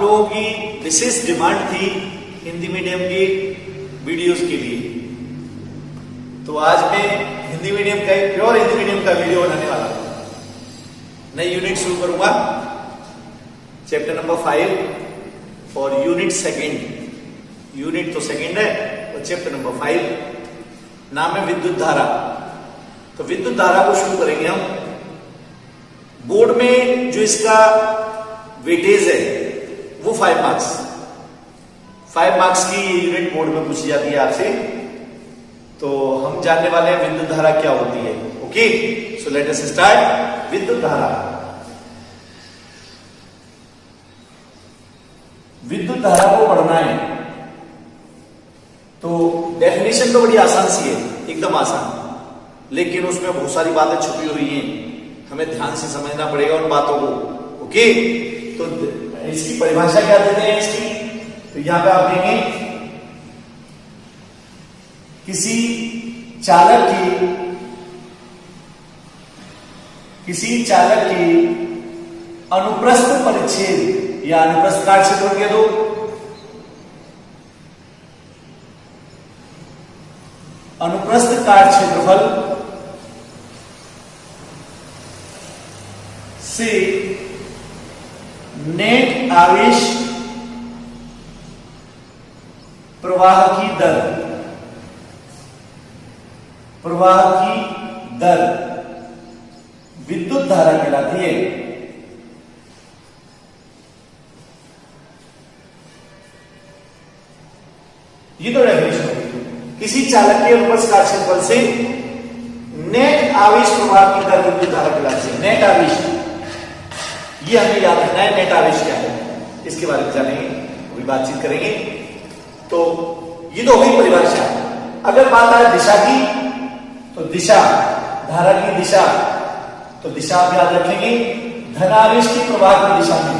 लोगों की विशेष डिमांड थी हिंदी मीडियम के वीडियोस के लिए, तो आज मैं हिंदी मीडियम का प्योर हिंदी मीडियम का वीडियो बनाने वाला हूं। नई यूनिट शुरू करूंगा, चैप्टर नंबर 5 और यूनिट सेकंड। यूनिट तो सेकंड है और चैप्टर नंबर 5 नाम है विद्युत धारा। तो विद्युत धारा को शुरू करेंगे हम। बोर्ड में जो इसका वेटेज है वो 5 मार्क्स। 5 मार्क्स की यूनिट बोर्ड में पूछी जाती है आपसे, तो हम जानने वाले हैं विद्युत धारा क्या होती है। Okay, so let us start. विद्युत धारा, विद्युत धारा को पढ़ना है तो डेफिनेशन तो बड़ी आसान सी है, एकदम आसान, लेकिन उसमें बहुत सारी बातें छुपी हुई हैं, हमें ध्यान से समझना पड़ेगा उन बातों को। ओके, तो इसकी परिभाषा क्या देते हैं इसकी, तो यहां पे आप देंगे किसी चालक की अनुप्रस्थ परिच्छेद या अनुप्रस्थ काट क्षेत्रफल कह दो, अनुप्रस्थ काट क्षेत्रफल से नेट आवेश प्रवाह की दर विद्युत धारा कहलाती है। ये तो डेफिनेशन होगी। किसी चालक के अनुप्रस्थ काट क्षेत्रफल से नेट आवेश प्रवाह की दर विद्युत धारा कहलाती है। नेट आवेश, ये हमें याद रखना है, नेट आवेश क्या है, इसके बारे में जानेंगे, अभी बातचीत करेंगे। तो ये तो होगी परिभाषा। अगर बात आए दिशा की, तो दिशा, धारा की दिशा, तो दिशा आप याद रखेंगे धन आवेश की प्रवाह की दिशा में,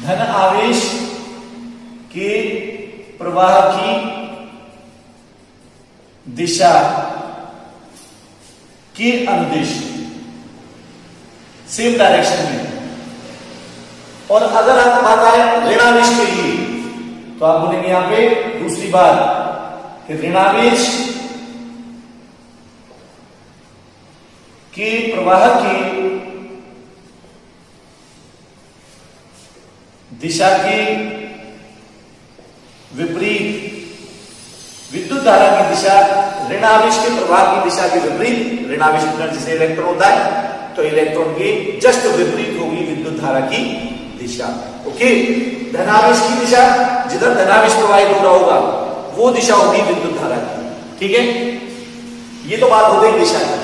धन आवेश के प्रवाह की दिशा के अनुदिश, सेम डायरेक्शन में। और अगर आप बात आए ऋणावेश के लिए, तो आप बोलेंगे यहां पे दूसरी बात कि ऋणावेश के प्रवाह की दिशा के विपरीत विद्युत धारा की दिशा ऋणावेश के प्रवाह की दिशा के विपरीत, ऋणावेश जैसे इलेक्ट्रॉन होता है तो इलेक्ट्रॉन के जस्ट विपरीत होगी विद्युत धारा की दिशा। ओके, धनावेश की दिशा, जिधर धनावेश प्रवाहित हो रहा होगा वो दिशा होगी विद्युत धारा की। ठीक है, ये तो बात हो गई दिशा की।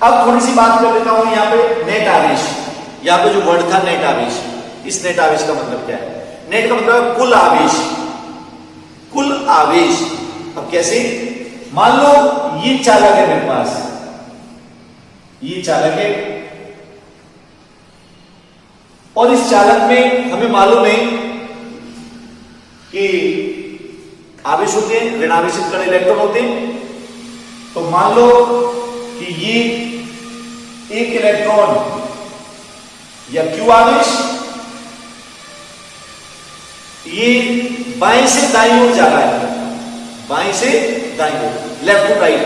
अब थोड़ी सी बात कर लेता हूं यहां पे नेट आवेश। यहां पे जो वर्ड था नेट आवेश, इस नेट आवेश का मतलब क्या है? नेट का मतलब कुल आवेश, कुल आवेश। अब कैसे? मान लो ये चालक है मेरे पास, ये चालक है और इस चालक में हमें मालूम है कि आवेश होते हैं, ऋणावेशित कण इलेक्ट्रॉन होते हैं। तो मान लो कि ये एक इलेक्ट्रॉन या क्यू आवेश ये बाएं से दाईं ओर जा रहा है, बाएं से दाईं ओर, लेफ्ट टू राइट।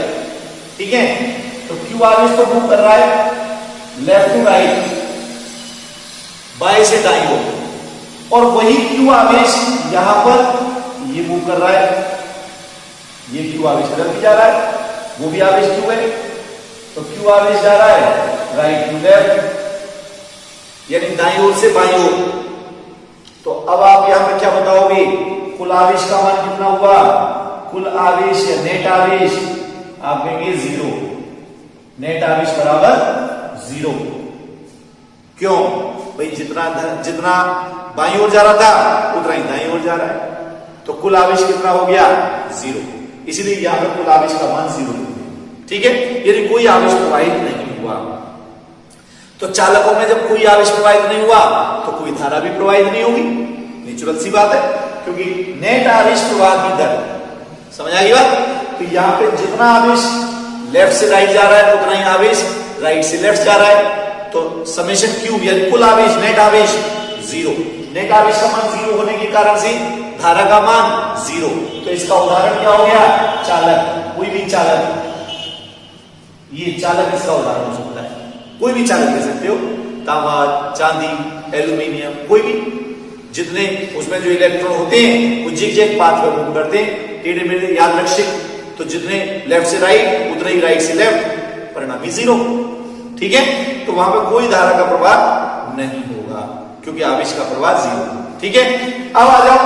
ठीक है, तो क्यू आवेश तो मूव कर रहा है लेफ्ट टू राइट, बाएं से दाईं ओर, और वही क्यू आवेश यहां पर ये मूव कर रहा है, ये क्यू आवेश इधर भी जा रहा है, वो भी आवेश क्यू है, तो क्यू आवेश जा रहा है राइट टू लेफ्ट, यानी दाईं ओर से बाईं ओर। तो अब आप यहां पर क्या बताओगे? कुल आवेश का मान कितना हुआ? कुल आवेश या नेट आवेश आप कहेंगे 0। नेट आवेश बराबर 0। क्यों भाई? जितना बाईं ओर जा रहा था उतना ही दाईं ओर जा रहा है, तो कुल आवेश कितना हो गया? 0। इसलिए यहां पर कुल आवेश का मान 0। ठीक है, यदि कोई आवेश प्रवाहित नहीं हुआ, तो चालकों में जब कोई आवेश प्रवाहित नहीं हुआ तो कोई धारा भी प्रवाहित नहीं होगी, नेचुरल सी बात है, क्योंकि नेट आवेश प्रवाह की दर, समझ आई बात? तो यहां पे जितना आवेश लेफ्ट से राइट जा रहा है उतना ही आवेश राइट से लेफ्ट जा रहा है, तो समेशन क्यूब यानी कुल आवेश नेट आवेश 0। नेट आवेश का मान 0 होने के कारण से धारा का मान 0। तो इसका उदाहरण क्या हो गया? चालक, कोई भी चालक, ये चालक इसका उदाहरण हो सकता है। कोई भी चालक ले सकते हो, तांबा, चांदी, एल्यूमिनियम, कोई भी, जितने उसमें जो इलेक्ट्रॉन होते हैं वो जिग-जैग पाथ पर मूव करते हैं, टेढ़े मेढ़े, याद रखिए। तो जितने लेफ्ट से राइट उतने ही राइट से लेफ्ट, परिणामी 0। ठीक है, तो वहां पर कोई धारा का प्रवाह नहीं होगा क्योंकि आवेश का प्रवाह 0। ठीक है, अब आ जाओ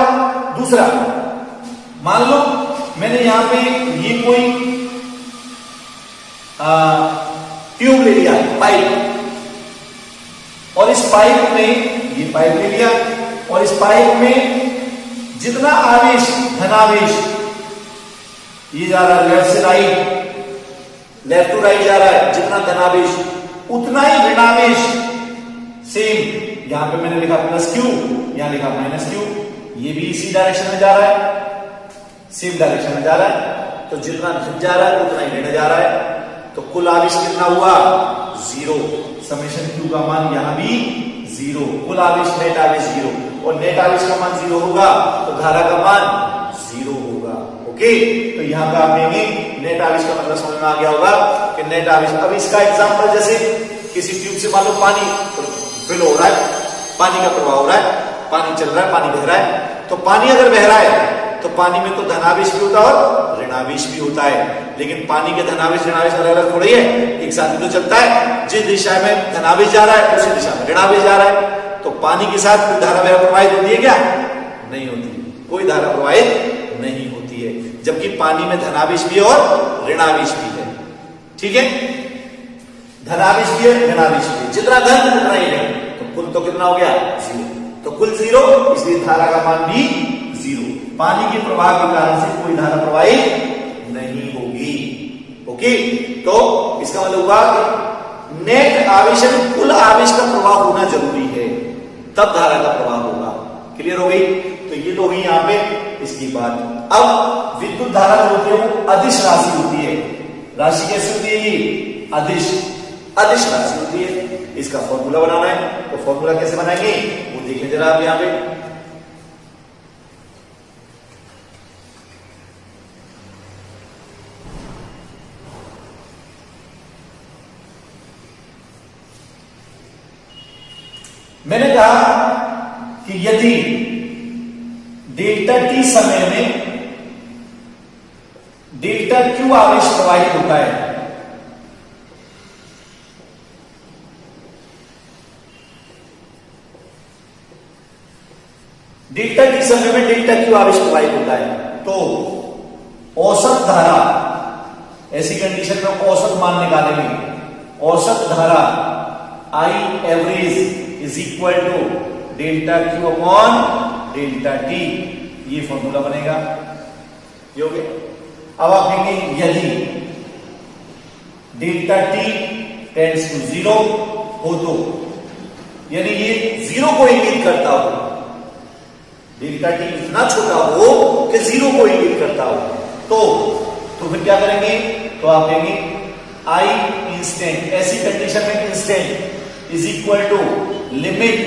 दूसरा। मान लो मैंने यहां पे ये कोई ट्यूब ले लिया, पाइप, और इस पाइप में, ये पाइप ले लिया और इस पाइप में जितना आवेश, धनावेश, ये जा रहा है लेफ्ट से राइट, लेफ्ट टू राइट जा रहा है, जितना धनावेश उतना ही ऋणावेश, सेम, यहां पे मैंने लिखा प्लस क्यू, यहां लिखा माइनस क्यू, ये भी इसी डायरेक्शन में जा रहा है, सेम डायरेक्शन में जा रहा है। तो जितना धन जा रहा है उतना ही ऋण जा रहा है। तो कुल आवेश कितना हुआ? 0। समेशन क्यू का मान यहां भी 0। कुल आवेश, नेट आवेश 0, और नेट आवेश का मान 0 होगा तो धारा का मान 0 होगा। ओके, तो यहां पे आप लेंगे नेट आवेश का मतलब समझ में आ गया होगा कि नेट आवेश। अब इसका एग्जांपल, जैसे किसी ट्यूब से मान लो पानी फिल हो रहा है, पानी का प्रवाह हो रहा है, पानी चल रहा है, पानी बह रहा है। तो पानी अगर बह रहा है तो पानी में तो धनावेश भी होता है और ऋणावेश भी होता है, लेकिन पानी के धनावेश ऋणावेश अलग अलग थोड़ी है, एक साथ ही तो चलता है। जिस दिशा में धनावेश जा रहा है उसी दिशा में ऋणावेश जा रहा है। तो पानी के साथ कोई धारा प्रवाहित होती है क्या? नहीं होती, कोई धारा प्रवाहित नहीं होती है, जबकि पानी में धनावेश भी और ऋणावेश भी है। ठीक है, धनावेश भी है, ऋणावेश भी है, जितना धन उतना ही ऋण, तो कुल तो कितना हो गया? 0। तो कुल 0, इसलिए धारा का मान भी 0। पानी के प्रवाह के कारण से कोई धारा प्रवाहित नहीं होगी। ओके, तो इसका मतलब हुआ कि नेट आवेश में कुल आवेश का प्रवाह होना जरूरी है, तब धारा का प्रवाह होगा। क्लियर हो गई? तो ये तो हुई यहां पे इसकी बात। अब विद्युत धारा जो होती है वो अदिश राशि होती है। राशि कैसी होती है? ये अदिश राशि होती है। इसका फॉर्मूला बनाना है, तो फॉर्मूला कैसे बनाएंगे वो देखिए जरा आप यहां पे। मैंने कहा कि यदि डेल्टा टी समय में डेल्टा क्यू आवेश प्रवाहित होता है, डेल्टा टी समय में डेल्टा क्यू आवेश प्रवाहित होता है, तो औसत धारा, ऐसी कंडीशन में औसत मान निकालेंगे। औसत धारा I average is equal to delta Q upon delta T, ये फॉर्मूला बनेगा। ये हो गया। अब आप कहेंगे यदि डेल्टा टी टेंड्स टू 0 हो तो, यानी ये 0 को इंगित करता हो, डेल्टा टी इतना छोटा हो कि 0 को इंगित करता हो, तो फिर क्या करेंगे? तो आप कहेंगे आई इंस्टेंट, ऐसी कंडीशन में instant is equal to limit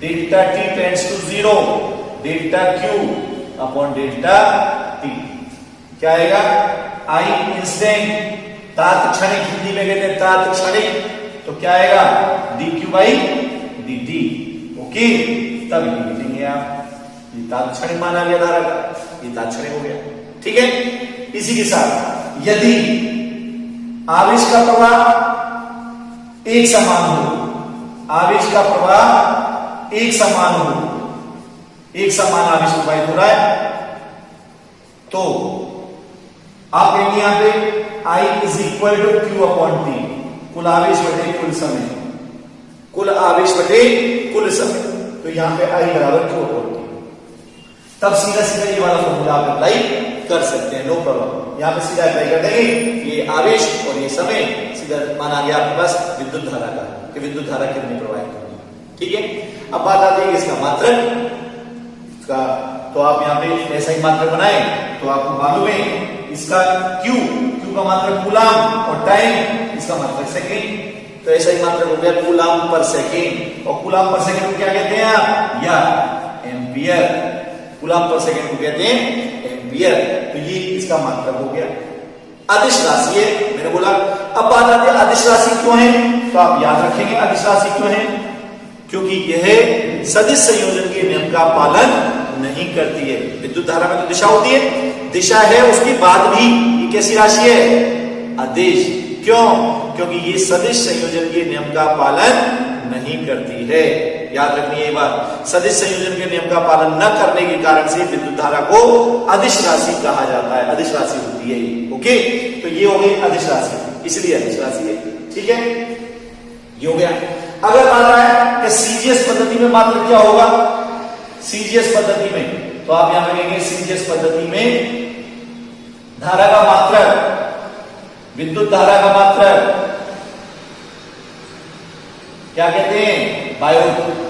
delta T tends to 0 delta Q upon delta T. क्या आएगा? आई इंस्टेंट, तात्क्षणिक, हिंदी में कहते हैं तात्क्षणिक, तो क्या आएगा? D Q by D T. Okay, तब ये लिखेंगे आप, ये तात्क्षणिक माना गया धारा का, ये तात्क्षणिक हो गया। ठीक है, इसी के साथ यदि आवेश का प्रवाह एक समान हो, आवेश का प्रवाह एक समान हो, एक समान आवेश प्रवाहित हो रहा है, तो आप कहेंगे यहां पे I is equal to Q upon T, कुल आवेश बटे कुल समय, कुल आवेश बटे कुल समय। तो यहां पे आई बराबर क्यू अपॉन टी। तब सीधा सीधा ये वाला फॉर्मूला आप अप्लाई कर सकते हैं, नो प्रॉब्लम। यहां पे सीधा अप्लाई कर देंगे, ये आवेश और ये समय, सीधा माना गया आपके पास विद्युत धारा का, कि विद्युत धारा कितनी प्रवाहित होगी। ठीक है, अब बात आती है इसका मात्रक का, तो आप यहां पे ऐसा ही मात्रक बनाए तो आपको मालूम है इसका Q का मात्रक कूलाम और टाइम इसका मात्रक सेकेंड, तो ऐसा ही मात्रक हो गया कूलाम पर सेकेंड। और कूलाम पर सेकेंड को क्या कहते हैं आप? या एम्पियर। कूलम पर सेकंड को कहते हैं एम्पियर। तो ये इसका मात्रक हो गया। अदिश राशि है, मैंने बोला। अब बात आती है अदिश राशि क्यों है, तो आप याद रखेंगे अदिश राशि क्यों है, क्योंकि यह सदिश संयोजन के नियम का पालन नहीं करती है। विद्युत धारा में तो दिशा होती है, दिशा है, उसके बाद भी ये कैसी राशि है, अदिश। क्यों, क्योंकि ये सदिश संयोजन के नियम का पालन नहीं करती है। याद रखनी है ये बात, सदिश संयोजन के नियम का पालन न करने के कारण से विद्युत धारा को अदिश राशि कहा जाता है, अदिश राशि होती है ये। ओके, तो ये हो गई अदिश राशि, इसलिए अदिश राशि है। ठीक है, ये हो गया। अगर आता है कि सीजीएस पद्धति में मात्रक क्या होगा, सीजीएस पद्धति में, तो आप यहां लिखेंगे सीजीएस पद्धति में धारा का मात्रक, विद्युत धारा का मात्रक क्या कहते हैं, बायोट।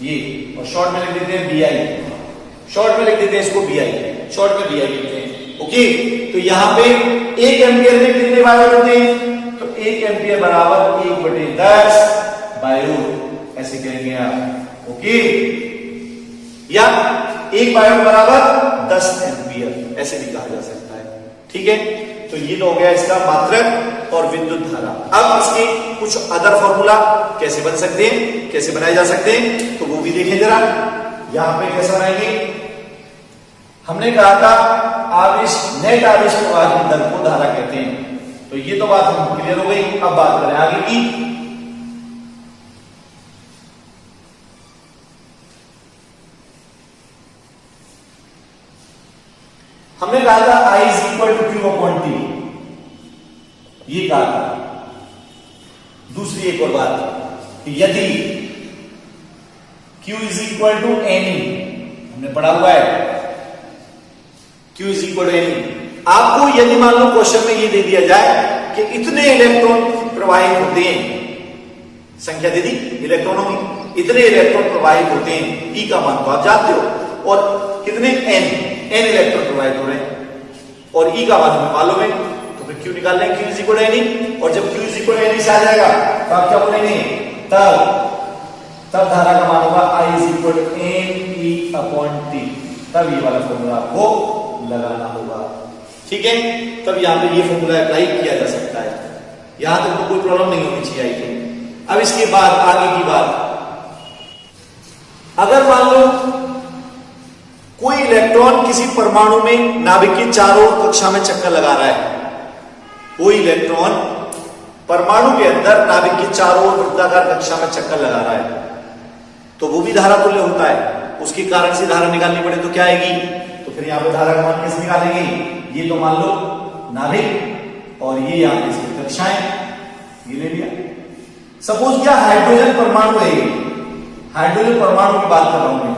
ये और शॉर्ट में लिख देते हैं बीआई, शॉर्ट में लिख देते हैं इसको बीआई, शॉर्ट में बीआई लिखते हैं। ओके, तो यहां पे 1 एम्पियर में कितने बायोट होते हैं, तो 1 एम्पियर बराबर 1/10 बायोट, ऐसे कहेंगे आप। ओके, या 1 बायोट बराबर 10 एम्पियर, ऐसे भी कहा जा सकता है। ठीक है, तो ये तो हो गया इसका मात्रक और विद्युत धारा। अब इसके कुछ अदर फॉर्मूला कैसे बन सकते हैं, कैसे बनाए जा सकते हैं, तो वो भी देखें जरा। यहां पे कैसे बनाएंगे, हमने कहा था आवेश, नेट आवेश प्रवाह की दर को धारा कहते हैं। तो ये तो बात हम क्लियर हो गई। अब बात करें आगे की। हमने कहा था I is equal to Q upon T, ये कहा था। दूसरी एक और बात, यदि Q is equal to NE, हमने पढ़ा हुआ है Q is equal to NE। आपको यदि मान लो क्वेश्चन में ये दे दिया जाए कि इतने इलेक्ट्रॉन प्रवाहित होते हैं, संख्या दे दी इलेक्ट्रॉनों की, इतने इलेक्ट्रॉन प्रवाहित होते हैं, E का मान तो आप जानते हो, और कितने N इलेक्ट्रॉन प्रवाहित हो रहे हैं, और E का मान हमें मालूम है, तो फिर Q निकाल लेंगे, Q is equal to NE। और जब Q is equal to NE से आ जाएगा तो आप क्या बोलेंगे, तब धारा का मान होगा I is equal to NE upon T। तब ये वाला फॉर्मूला आपको लगाना होगा। ठीक है, तब यहां पे ये फॉर्मूला अप्लाई किया जा सकता है। यहां तक तो कोई प्रॉब्लम नहीं होनी चाहिए। अब इसके बाद आगे की बात, अगर मान लो कोई इलेक्ट्रॉन किसी परमाणु में नाभिक की चारों कक्षा में चक्कर लगा रहा है, कोई इलेक्ट्रॉन परमाणु के अंदर नाभिक की चारों वृत्ताकार कक्षा में चक्कर लगा रहा है, तो वो भी धारा तुल्य होता है। उसके कारण से धारा निकालनी पड़े तो क्या आएगी, तो फिर यहां पे धारा का मान कैसे निकालेंगे, ये तो मान लो नाभिक और ये यहां पे कक्षाएं, ये ले लिया। सपोज क्या हाइड्रोजन परमाणु है, हाइड्रोजन परमाणु की बात कर रहा हूं मैं,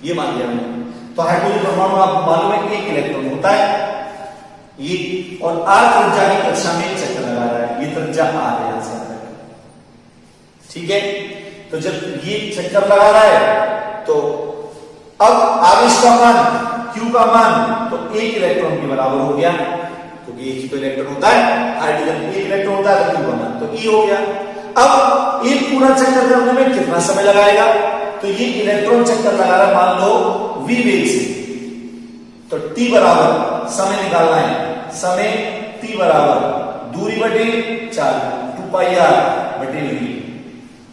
ये मान लिया मैंने। तो हाइड्रोजन परमाणु आपको मालूम है 1 इलेक्ट्रॉन होता है, ये और R त्रिज्या की कक्षा में चक्कर लगा रहा है, ये त्रिज्या R है यहां से। ठीक है, तो जब ये चक्कर लगा रहा है तो अब आवेश का मान Q का मान तो 1 इलेक्ट्रॉन के बराबर हो गया, क्योंकि एक ही तो इलेक्ट्रॉन होता है, हाइड्रोजन 1 इलेक्ट्रॉन होता है, तो Q का मान तो E हो गया। अब एक पूरा चक्कर करने में कितना समय लगाएगा, तो ये इलेक्ट्रॉन चक्कर लगा रहा है मान लो v वेग से, तो t बराबर समय निकालना है, समय t बराबर दूरी बटे 4, 2 पाई r बटे v।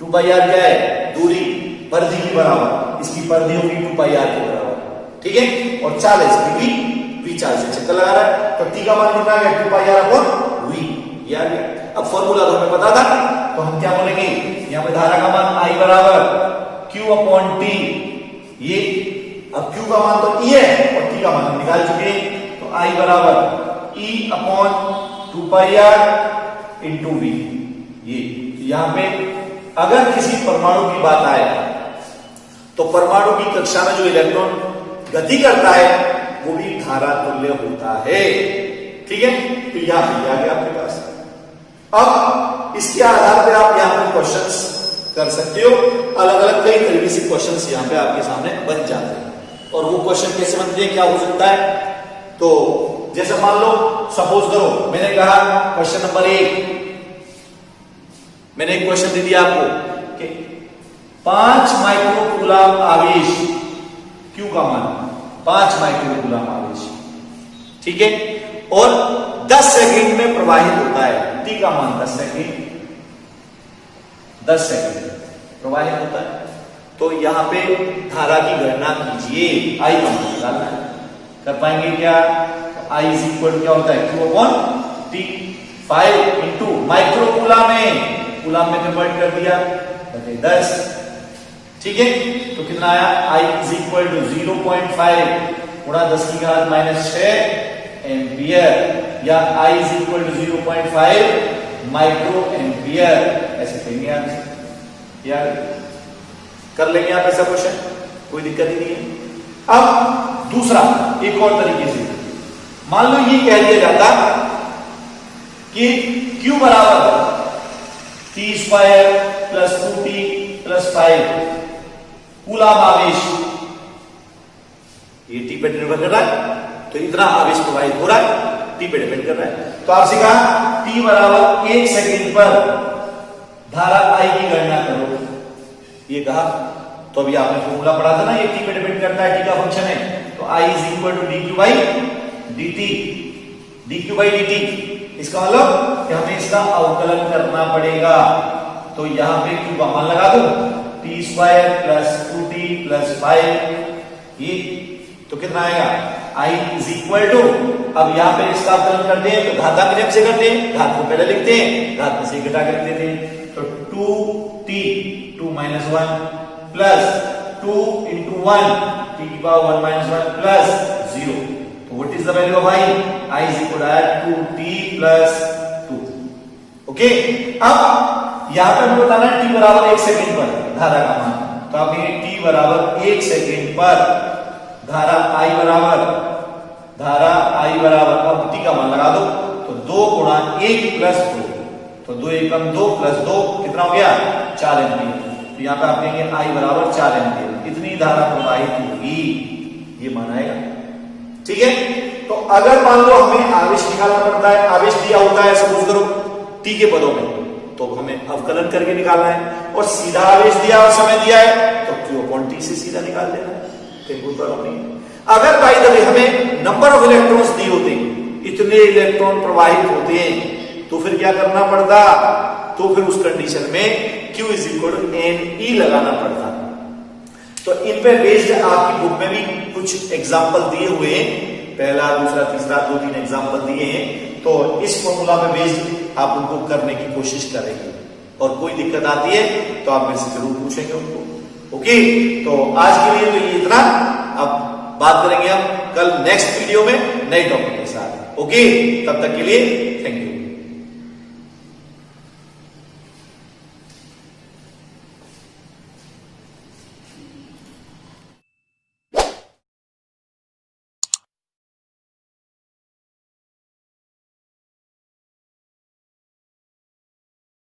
2 पाई r क्या है, दूरी परिधि की बराबर, इसकी परिधि होगी 2 पाई r के बराबर। ठीक है, और 4 है इसकी v 4 से चक्कर लगा रहा है, तो t का मान कितना आ गया, 2 पाई r अपॉन v, ये आ गया। अब फॉर्मूला तो हमें पता था, तो हम क्या बोलेंगे, यहां पे धारा का मान I बराबर Q अपॉन T, ये अब Q का मान तो E है और T का मान हम निकाल चुके हैं, तो I बराबर E अपॉन 2 पाई r इंटू V। ये यहां पे अगर किसी परमाणु की बात आए तो परमाणु की कक्षा में जो इलेक्ट्रॉन गति करता है वो भी धारा तुल्य होता है। ठीक है, तो यहां पे आ गया आपके पास। अब इसके आधार पर आप यहां पर क्वेश्चंस कर सकते हो, अलग अलग कई तरीके से क्वेश्चंस यहां पे आपके सामने बन जाते हैं। और वो क्वेश्चन कैसे बनते हैं, क्या हो सकता है, तो जैसे मान लो सपोज करो मैंने कहा क्वेश्चन नंबर 1, मैंने एक क्वेश्चन दे दिया आपको कि 5 माइक्रोकूलम आवेश Q का मान 5 माइक्रोकूलम आवेश, ठीक है, और 10 सेकंड में प्रवाहित होता है। T का मान 10 सेकंड प्रवाहित होता है। तो यहां पे धारा की गणना कीजिए, I का मान निकालना है। कर पाएंगे क्या? I इज इक्वल क्या होता है? Q upon T। 5 into microcoulomb में कन्वर्ट कर दिया 10, ठीक है। तो कितना आया? I इज इक्वल टू 0.5 गुणा 10 की घात -6 एम्पियर, या I is equal to 0.5 micro ampere, ऐसे कहेंगे आप यार, कर लेंगे आप ऐसा क्वेश्चन, कोई दिक्कत ही नहीं है। अब दूसरा एक और तरीके से मान लो ये कह दिया जाता कि Q बराबर T² plus 2T plus 5 coulomb आवेश, ये T पे निर्भर कर रहा है, तो इतना आवेश प्रवाहित हो रहा है, T पे डिपेंड कर रहा है। तो आपसे कहा T बराबर 1 सेकंड पर धारा I की गणना करो, ये कहा। तो अभी आपने फॉर्मूला पढ़ा था ना, ये T पे डिपेंड करता है, T का फंक्शन है। तो I is equal to dq by dt, dq by dt। इसका मतलब कि हमें इसका अवकलन करना पड़ेगा। तो यहां पे Q का मान लगा दो, T² प्लस 2T प्लस 5, ये तो कितना आएगा? I इज इक्वल टू, अब यहां पे इसका अवकलन करते हैं तो घातांक नियम से करते हैं, घात को पहले लिखते हैं, घात में से घटा कर लिख देते हैं। तो 2T 2 - 1 प्लस 2 into 1 T की पावर 1 - 1 प्लस 0। तो what is the value of I? I is equal to 2T plus 2। Okay, अब यहां पर हमें बताना है T बराबर 1 सेकंड पर धारा का मान। तो आप ये T बराबर 1 सेकंड पर धारा I बराबर अब T का मान लगा दो, तो 2 गुणा 1 प्लस 2, तो 2 एकम 2 प्लस 2 कितना हो गया? 4 एम्पियर। तो यहां पे आप कहेंगे I बराबर 4 एम्पियर, इतनी धारा प्रवाहित होगी, ये मान आएगा, ठीक है। तो अगर मान लो हमें आवेश निकालना पड़ता है, आवेश दिया होता है सपोज करो T के पदों में, तो हमें अवकलन करके निकालना है, और सीधा आवेश दिया और समय दिया है तो Q अपॉन T से सीधा निकाल देना है, कोई प्रॉब्लम नहीं। अगर बाय द वे हमें नंबर ऑफ इलेक्ट्रॉन्स दिए होते, इतने इलेक्ट्रॉन प्रवाहित होते हैं, तो फिर क्या करना पड़ता? तो फिर उस कंडीशन में Q is equal to NE लगाना पड़ता। तो इन पे बेस्ड आपकी बुक में भी कुछ एग्जाम्पल दिए हुए हैं, पहला, दूसरा, तीसरा, 2-3 एग्जाम्पल दिए हैं। तो इस फॉर्मूला में बेस्ड आप उनको करने की कोशिश करेंगे, और कोई दिक्कत आती है तो आप मेरे से जरूर पूछेंगे उनको। ओके, तो आज के लिए तो ये इतना। अब बात करेंगे हम कल नेक्स्ट वीडियो में नए टॉपिक के साथ। ओके, तब तक के लिए थैंक यू।